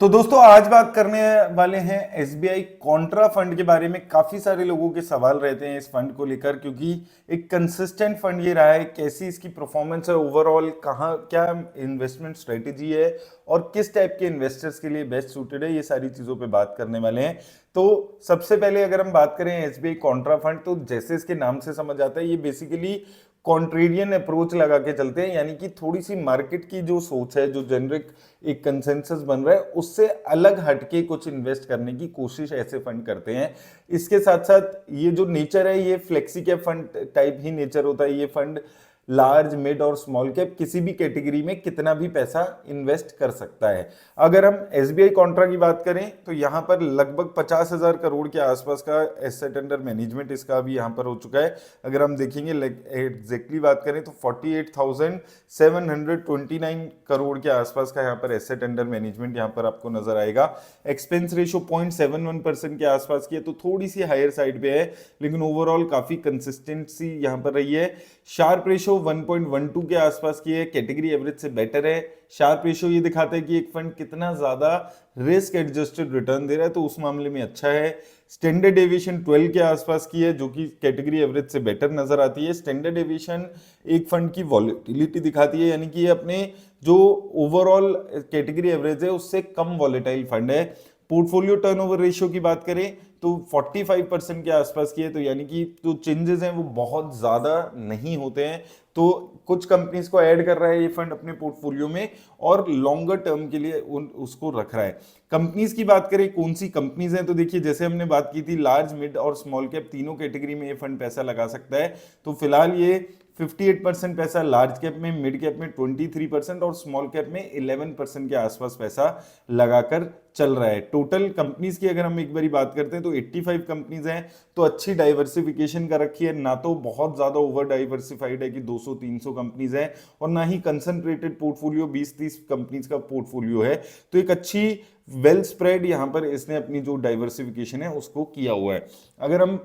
तो दोस्तों आज बात करने वाले हैं एसबीआई कॉन्ट्रा फंड के बारे में। काफी सारे लोगों के सवाल रहते हैं इस फंड को लेकर, क्योंकि एक कंसिस्टेंट फंड ये रहा है। कैसी इसकी परफॉर्मेंस है ओवरऑल, कहाँ क्या इन्वेस्टमेंट स्ट्रेटेजी है और किस टाइप के इन्वेस्टर्स के लिए बेस्ट सूटेड है, ये सारी चीजों पे बात करने वाले हैं। तो सबसे पहले अगर हम बात करें एसबीआई कॉन्ट्रा फंड, तो जैसे इसके नाम से समझ आता है ये बेसिकली कॉन्ट्रेरियन अप्रोच लगा के चलते हैं, यानी कि थोड़ी सी मार्केट की जो सोच है, जो जेनरिक एक कंसेंसस बन रहा है, उससे अलग हटके कुछ इन्वेस्ट करने की कोशिश ऐसे फंड करते हैं। इसके साथ साथ ये जो नेचर है, ये फ्लेक्सी कैप फंड टाइप ही नेचर होता है। ये फंड लार्ज मिड और स्मॉल कैप किसी भी कैटेगरी में कितना भी पैसा इन्वेस्ट कर सकता है। अगर हम एसबीआई कॉन्ट्रा की बात करें तो यहाँ पर लगभग 50,000 करोड़ के आसपास का एसेट अंडर मैनेजमेंट इसका भी यहाँ पर हो चुका है। अगर हम देखेंगे एग्जैक्टली बात करें तो 48,729 करोड़ के आसपास का यहाँ पर एसेट अंडर मैनेजमेंट यहाँ पर आपको नजर आएगा। एक्सपेंस रेशियो 0.71% के आसपास की है, तो थोड़ी सी हायर साइड पे है, लेकिन ओवरऑल काफी कंसिस्टेंसी यहाँ पर रही है। शार्प रेशो 1.12 के आसपास की है, कैटेगरी एवरेज से बेटर है। शार्प रेशो ये दिखाता है कि एक फंड कितना ज्यादा रिस्क एडजस्टेड रिटर्न दे रहा है, तो उस मामले में अच्छा है। स्टैंडर्ड डेविएशन 12 के आसपास की है, जो कि कैटेगरी एवरेज से बेटर नजर आती है। स्टैंडर्ड डेविएशन एक फंड की वॉलेटिलिटी दिखाती है, यानी कि ये अपने जो ओवरऑल कैटेगरी एवरेज है उससे कम वॉलेटाइल फंड है। पोर्टफोलियो टर्नओवर रेशियो की बात करें तो 45% के आसपास की है, तो यानी कि जो चेंजेस हैं वो बहुत ज्यादा नहीं होते हैं। तो कुछ कंपनीज को ऐड कर रहा है ये फंड अपने पोर्टफोलियो में और लॉन्गर टर्म के लिए उसको रख रहा है। कंपनीज की बात करें कौन सी कंपनीज हैं, तो देखिए जैसे हमने बात की थी लार्ज मिड और स्मॉल कैप तीनों कैटेगरी में ये फंड पैसा लगा सकता है। तो फिलहाल ये 58% पैसा लार्ज कैप में, मिड कैप में 23% और स्मॉल कैप में 11% के आसपास पैसा लगाकर चल रहा है। टोटल कंपनीज की अगर हम एक बारी बात करते हैं तो 85 कंपनीज हैं, तो अच्छी डाइवर्सिफिकेशन कर रखी है। ना तो बहुत ज्यादा ओवर डाइवर्सिफाइड है कि 200-300 कंपनीज है, और ना ही कंसंट्रेटेड पोर्टफोलियो 20-30 कंपनीज का पोर्टफोलियो है। तो एक अच्छी वेल स्प्रेड यहाँ पर इसने अपनी जो डाइवर्सिफिकेशन है उसको किया हुआ है। अगर हम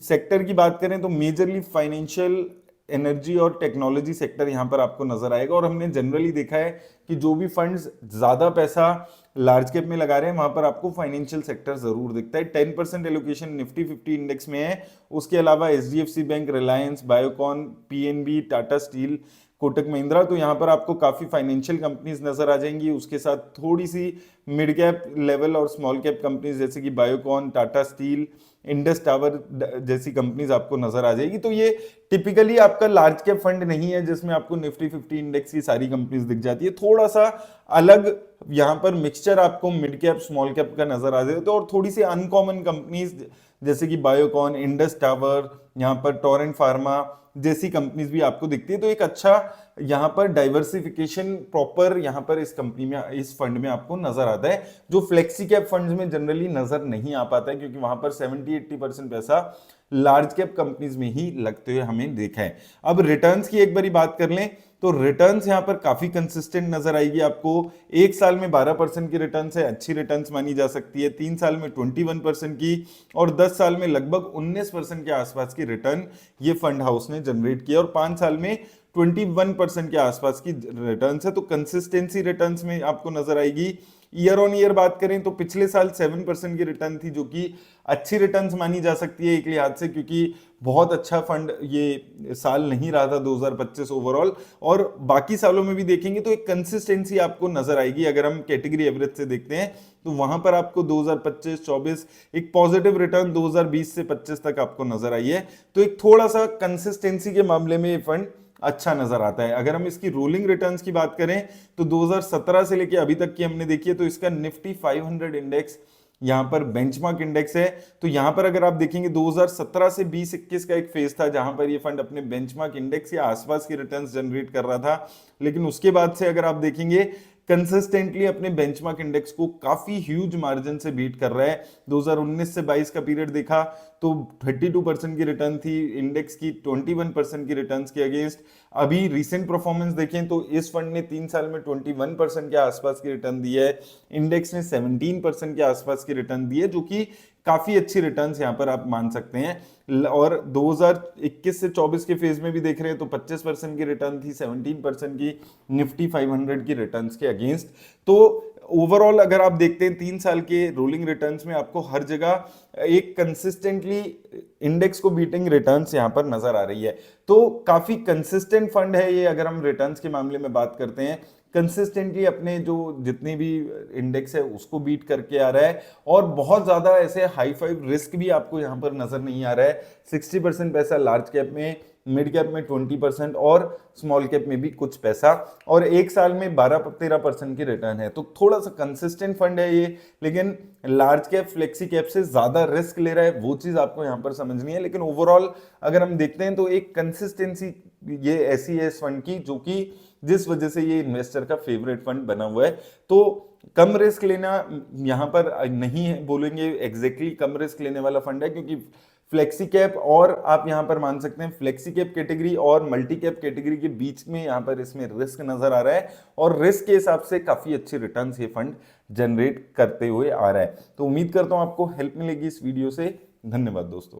सेक्टर की बात करें तो मेजरली फाइनेंशियल, एनर्जी और टेक्नोलॉजी सेक्टर यहां पर आपको नजर आएगा। और हमने जनरली देखा है कि जो भी फंड्स ज्यादा पैसा लार्ज कैप में लगा रहे हैं वहां पर आपको फाइनेंशियल सेक्टर जरूर दिखता है। 10% एलोकेशन निफ्टी 50 इंडेक्स में है। उसके अलावा HDFC bank, Reliance, Biocon, PNB, Tata steel, Kotak Mahindra, तो यहाँ पर आपको काफी फाइनेंशियल कंपनीज नजर आ जाएंगी। उसके साथ थोड़ी सी मिड कैप लेवल और स्मॉल कैप कंपनीज जैसे कि Biocon, Tata steel, Indus tower जैसी कंपनीज आपको नजर आ जाएगी। तो ये टिपिकली आपका लार्ज कैप फंड नहीं है जिसमें आपको निफ्टी 50 इंडेक्स की सारी कंपनीज दिख जाती है। थोड़ा सा अलग यहाँ पर मिक्सचर आपको मिड कैप स्मॉल कैप का नजर आ जाता है, और थोड़ी सी अनकॉमन कंपनीज जैसे कि बायोकॉन, इंडस टावर, यहाँ पर टोरेंट फार्मा जैसी कंपनीज भी आपको दिखती है। तो एक अच्छा यहाँ पर डाइवर्सिफिकेशन प्रॉपर यहाँ पर इस कंपनी में, इस फंड में आपको नजर आता है, जो फ्लेक्सी कैप फंड्स में जनरली नजर नहीं आ पाता है, क्योंकि वहां पर 70-80% पैसा लार्ज कैप कंपनीज में ही लगते हुए हमें देखा है। अब रिटर्न्स की एक बारी बात कर लें तो रिटर्न्स यहाँ पर काफी कंसिस्टेंट नजर आएगी आपको। एक साल में 12% की रिटर्न्स है, अच्छी रिटर्न्स मानी जा सकती है। 3 साल में 21% की और 10 साल में लगभग 19% के आसपास की रिटर्न ये फंड हाउस ने जनरेट किया, और 5 साल में 21% के आसपास की रिटर्न्स है। तो कंसिस्टेंसी रिटर्न्स में आपको नजर आएगी। ईयर ऑन ईयर बात करें तो पिछले साल 7% की रिटर्न थी, जो कि अच्छी रिटर्न्स मानी जा सकती है एक लिहाज से, क्योंकि बहुत अच्छा फंड ये साल नहीं रहा था 2025 ओवरऑल। और बाकी सालों में भी देखेंगे तो एक कंसिस्टेंसी आपको नजर आएगी। अगर हम कैटेगरी एवरेज से देखते हैं तो वहां पर आपको 2025-24 एक पॉजिटिव रिटर्न 2020 से 25 तक आपको नजर आई है। तो एक थोड़ा सा कंसिस्टेंसी के मामले में ये फंड अच्छा नजर आता है। अगर हम इसकी रोलिंग रिटर्न्स की बात करें तो 2017 से लेके अभी तक की हमने देखी है, तो इसका निफ्टी 500 इंडेक्स यहां पर बेंचमार्क इंडेक्स है। तो यहां पर अगर आप देखेंगे 2017 से 2021 का एक फेज था जहां पर ये फंड अपने बेंचमार्क इंडेक्स या आसपास की रिटर्न्स जनरेट कर रहा था, लेकिन उसके बाद से अगर आप देखेंगे कंसिस्टेंटली अपने बेंचमार्क इंडेक्स को काफी ह्यूज मार्जिन से बीट कर रहा है। 2019 से 22 का पीरियड देखा तो 32% की रिटर्न थी इंडेक्स की, 21% की रिटर्न्स के अगेंस्ट। अभी रिसेंट परफॉर्मेंस देखें तो इस फंड ने 3 साल में 21% के आसपास की रिटर्न दी है, इंडेक्स ने 17% के आसपास की रिटर्न दी है, जो कि काफी अच्छी रिटर्न्स यहां पर आप मान सकते हैं। और 2021 से 24 के फेज में भी देख रहे हैं तो 25% की रिटर्न थी, 17% की निफ्टी 500 की रिटर्न्स के अगेंस्ट। तो ओवरऑल अगर आप देखते हैं 3 साल के रोलिंग रिटर्न्स में आपको हर जगह एक कंसिस्टेंटली इंडेक्स को बीटिंग रिटर्न्स यहाँ पर नजर आ रही है। तो काफी कंसिस्टेंट फंड है ये। अगर हम रिटर्न्स के मामले में बात करते हैं, कंसिस्टेंटली अपने जो जितने भी इंडेक्स है उसको बीट करके आ रहा है, और बहुत ज्यादा ऐसे हाई फाइव रिस्क भी आपको यहाँ पर नजर नहीं आ रहा है। 60% पैसा लार्ज कैप में, मिड कैप में 20% और स्मॉल कैप में भी कुछ पैसा, और एक साल में 12-13% की रिटर्न है। तो थोड़ा सा कंसिस्टेंट फंड है ये, लेकिन लार्ज कैप फ्लेक्सी कैप से ज्यादा रिस्क ले रहा है, वो चीज आपको यहाँ पर समझनी है। लेकिन ओवरऑल अगर हम देखते हैं तो एक कंसिस्टेंसी ये ऐसी है इस फंड की, जो कि जिस वजह से ये इन्वेस्टर का फेवरेट फंड बना हुआ है। तो कम रिस्क लेना यहाँ पर नहीं है बोलेंगे एग्जैक्टली कम रिस्क लेने वाला फंड है, क्योंकि फ्लेक्सी कैप और आप यहां पर मान सकते हैं फ्लेक्सी कैप कैटेगरी और मल्टी कैप कैटेगरी के बीच में यहां पर इसमें रिस्क नजर आ रहा है, और रिस्क के हिसाब से काफी अच्छी रिटर्न्स ये फंड जनरेट करते हुए आ रहा है। तो उम्मीद करता हूं आपको हेल्प मिलेगी इस वीडियो से। धन्यवाद दोस्तों।